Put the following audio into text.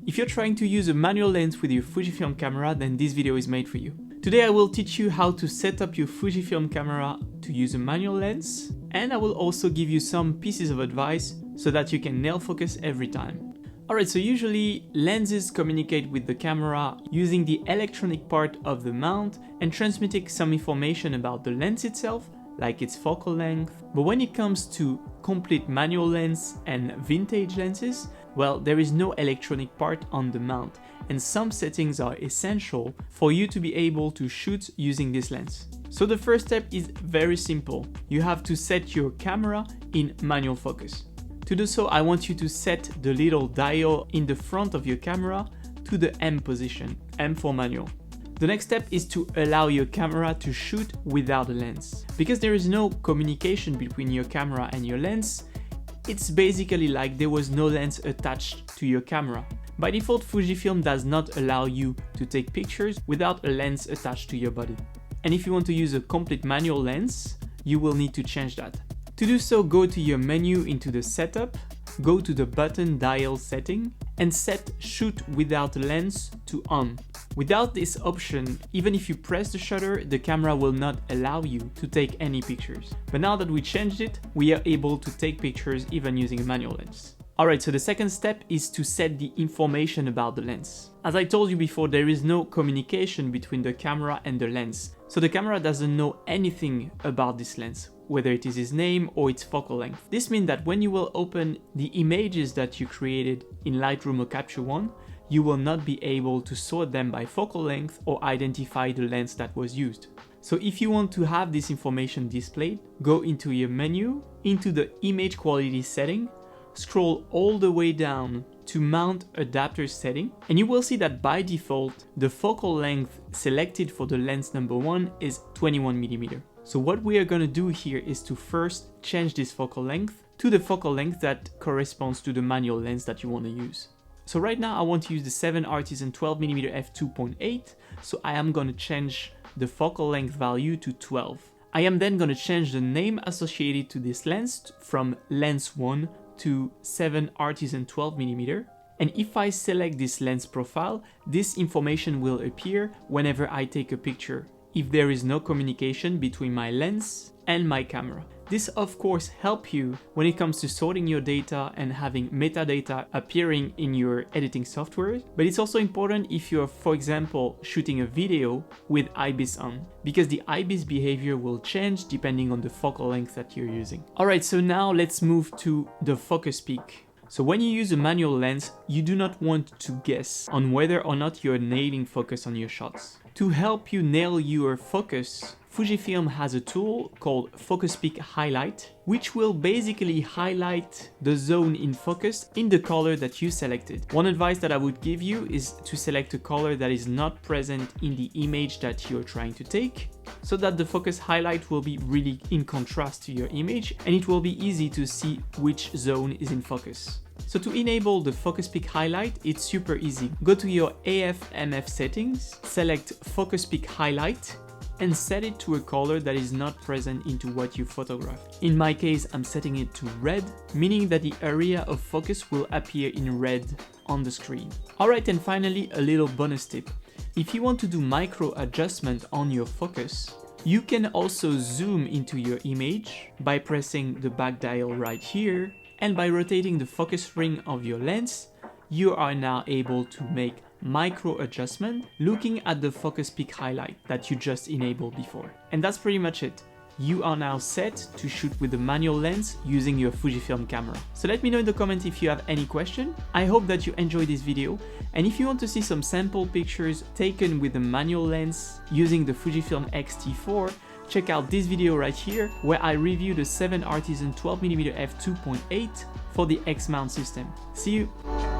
If you're trying to use a manual lens with your Fujifilm camera, then this video is made for you. Today I will teach you how to set up your Fujifilm camera to use a manual lens, and I will also give you some pieces of advice so that you can nail focus every time. Alright, so usually lenses communicate with the camera using the electronic part of the mount and transmitting some information about the lens itself, like its focal length. But when it comes to complete manual lens and vintage lenses, well, there is no electronic part on the mount, and some settings are essential for you to be able to shoot using this lens. So the first step is very simple. You have to set your camera in manual focus. To do so, I want you to set the little dial in the front of your camera to the M position, M for manual. The next step is to allow your camera to shoot without a lens. Because there is no communication between your camera and your lens, it's basically like there was no lens attached to your camera. By default, Fujifilm does not allow you to take pictures without a lens attached to your body. And if you want to use a complete manual lens, you will need to change that. To do so, go to your menu into the setup, go to the button dial setting, and set shoot without a lens to on. Without this option, even if you press the shutter, the camera will not allow you to take any pictures. But now that we changed it, we are able to take pictures even using a manual lens. Alright, so the second step is to set the information about the lens. As I told you before, there is no communication between the camera and the lens. So the camera doesn't know anything about this lens, whether it is its name or its focal length. This means that when you will open the images that you created in Lightroom or Capture One, you will not be able to sort them by focal length or identify the lens that was used. So if you want to have this information displayed, go into your menu, into the image quality setting, scroll all the way down to mount adapter setting, and you will see that by default, the focal length selected for the lens number 1 is 21mm. So what we are going to do here is to first change this focal length to the focal length that corresponds to the manual lens that you want to use. So right now I want to use the 7 Artisan 12mm f2.8, so I am going to change the focal length value to 12. I am then going to change the name associated to this lens from lens 1 to 7 Artisan 12mm. And if I select this lens profile, this information will appear whenever I take a picture, if there is no communication between my lens and my camera. This of course helps you when it comes to sorting your data and having metadata appearing in your editing software, but it's also important if you're, for example, shooting a video with IBIS on, because the IBIS behavior will change depending on the focal length that you're using. Alright, so now let's move to the focus peak. So when you use a manual lens, you do not want to guess on whether or not you're nailing focus on your shots. To help you nail your focus, Fujifilm has a tool called Focus Peak Highlight, which will basically highlight the zone in focus in the color that you selected. One advice that I would give you is to select a color that is not present in the image that you're trying to take, so that the focus highlight will be really in contrast to your image, and it will be easy to see which zone is in focus. So to enable the Focus Peak Highlight, it's super easy. Go to your AF/MF settings, select Focus Peak Highlight, and set it to a color that is not present into what you photographed. In my case, I'm setting it to red, meaning that the area of focus will appear in red on the screen. Alright, and finally, a little bonus tip. If you want to do micro adjustment on your focus, you can also zoom into your image by pressing the back dial right here, and by rotating the focus ring of your lens, you are now able to make micro adjustment looking at the Focus Peak Highlight that you just enabled before. And that's pretty much it. You are now set to shoot with the manual lens using your Fujifilm camera. So let me know in the comments if you have any question. I hope that you enjoyed this video, and if you want to see some sample pictures taken with the manual lens using the Fujifilm X-T4, check out this video right here where I review the 7 Artisan 12mm f2.8 for the X mount system. See you!